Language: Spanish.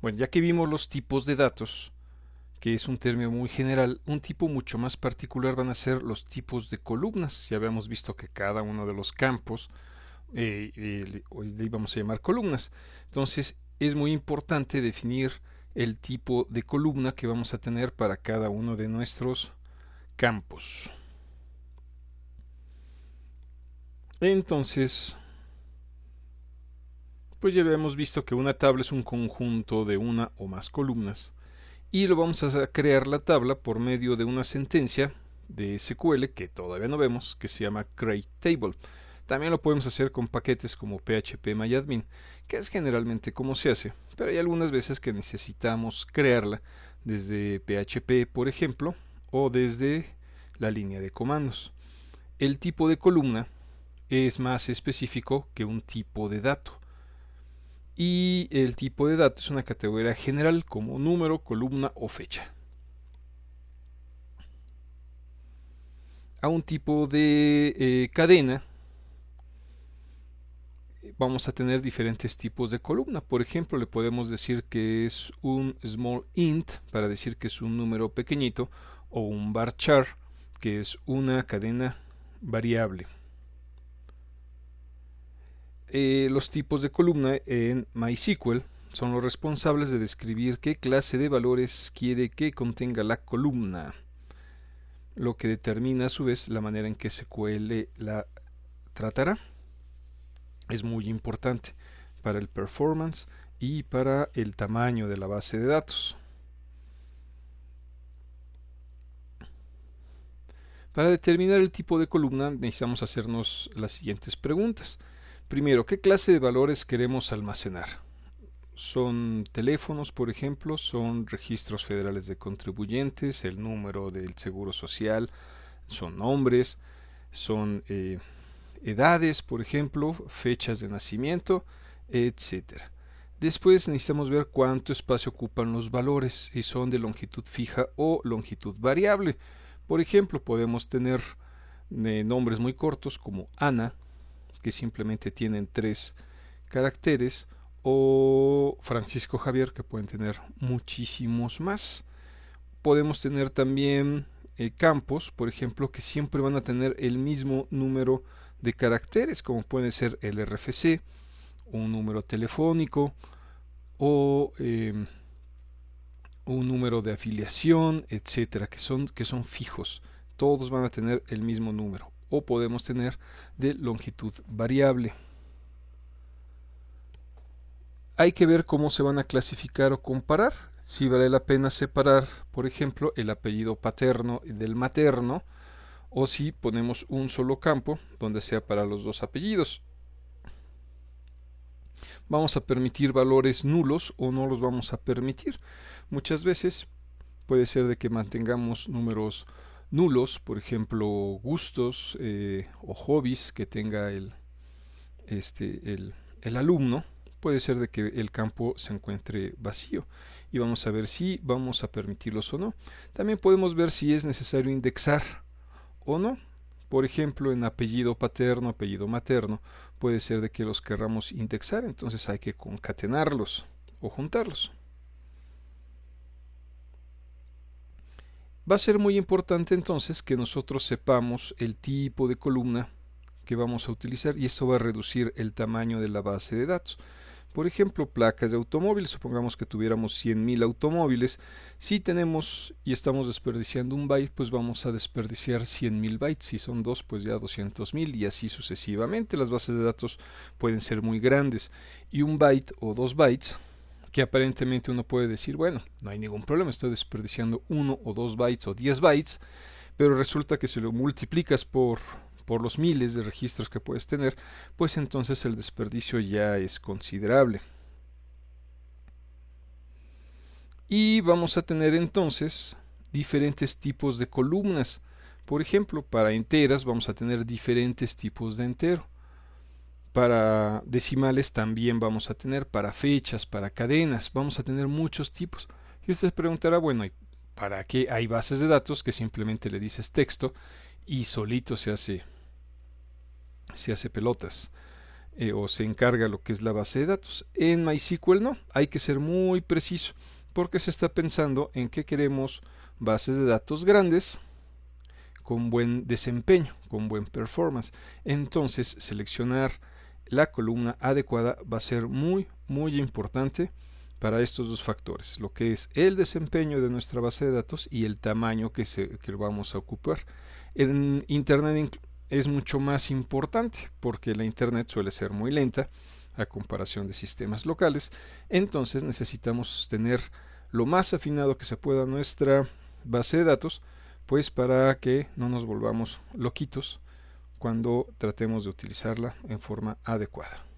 Bueno, ya que vimos los tipos de datos, que es un término muy general, un tipo mucho más particular van a ser los tipos de columnas. Ya habíamos visto que cada uno de los campos hoy le íbamos a llamar columnas. Entonces es muy importante definir el tipo de columna que vamos a tener para cada uno de nuestros campos. Entonces, pues ya habíamos visto que una tabla es un conjunto de una o más columnas y lo vamos a crear la tabla por medio de una sentencia de SQL que todavía no vemos, que se llama create table. También lo podemos hacer con paquetes como phpMyAdmin, que es generalmente como se hace, pero hay algunas veces que necesitamos crearla desde PHP, por ejemplo, o desde la línea de comandos. El tipo de columna es más específico que un tipo de dato. Y el tipo de dato es una categoría general como número, columna o fecha. A un tipo de cadena vamos a tener diferentes tipos de columna. Por ejemplo, le podemos decir que es un small int para decir que es un número pequeñito, o un varchar que es una cadena variable. Los tipos de columna en MySQL son los responsables de describir qué clase de valores quiere que contenga la columna, lo que determina a su vez la manera en que SQL la tratará. Es muy importante para el performance y para el tamaño de la base de datos. Para determinar el tipo de columna necesitamos hacernos las siguientes preguntas. Primero, ¿qué clase de valores queremos almacenar? ¿Son teléfonos, por ejemplo? ¿Son registros federales de contribuyentes? ¿El número del seguro social? ¿Son nombres? ¿Son edades, por ejemplo? ¿Fechas de nacimiento? Etcétera. Después necesitamos ver cuánto espacio ocupan los valores, si son de longitud fija o longitud variable. Por ejemplo, podemos tener nombres muy cortos como Ana, que simplemente tienen 3 caracteres, o Francisco Javier, que pueden tener muchísimos más. Podemos tener también campos, por ejemplo, que siempre van a tener el mismo número de caracteres, como puede ser el RFC, un número telefónico o un número de afiliación, etcétera, que son fijos. Todos van a tener el mismo número. O podemos tener de longitud variable. Hay que ver cómo se van a clasificar o comparar. Si vale la pena separar, por ejemplo, el apellido paterno del materno, o si ponemos un solo campo donde sea para los dos apellidos. ¿Vamos a permitir valores nulos o no los vamos a permitir? Muchas veces puede ser de que mantengamos números nulos, por ejemplo, gustos o hobbies que tenga el alumno. Puede ser de que el campo se encuentre vacío y vamos a ver si vamos a permitirlos o no. También podemos ver si es necesario indexar o no. Por ejemplo, en apellido paterno, apellido materno, puede ser de que los querramos indexar, entonces hay que concatenarlos o juntarlos. Va a ser muy importante entonces que nosotros sepamos el tipo de columna que vamos a utilizar y eso va a reducir el tamaño de la base de datos. Por ejemplo, placas de automóviles, supongamos que tuviéramos 100.000 automóviles. Si tenemos y estamos desperdiciando un byte, pues vamos a desperdiciar 100.000 bytes. Si son 2, pues ya 200.000 y así sucesivamente. Las bases de datos pueden ser muy grandes y un byte o 2 bytes, que aparentemente uno puede decir, bueno, no hay ningún problema, estoy desperdiciando 1 o 2 bytes o 10 bytes, pero resulta que si lo multiplicas por los miles de registros que puedes tener, pues entonces el desperdicio ya es considerable. Y vamos a tener entonces diferentes tipos de columnas. Por ejemplo, para enteras vamos a tener diferentes tipos de entero. Para decimales también vamos a tener, para fechas, para cadenas, vamos a tener muchos tipos. Y usted se preguntará, bueno, ¿para qué hay bases de datos que simplemente le dices texto y solito se hace pelotas? o se encarga lo que es la base de datos. En MySQL no, hay que ser muy preciso porque se está pensando en que queremos bases de datos grandes con buen desempeño, con buen performance. Entonces seleccionar la columna adecuada va a ser muy importante para estos dos factores, lo que es el desempeño de nuestra base de datos y el tamaño que vamos a ocupar. En Internet es mucho más importante porque la Internet suele ser muy lenta a comparación de sistemas locales, entonces necesitamos tener lo más afinado que se pueda nuestra base de datos, pues para que no nos volvamos loquitos cuando tratemos de utilizarla en forma adecuada.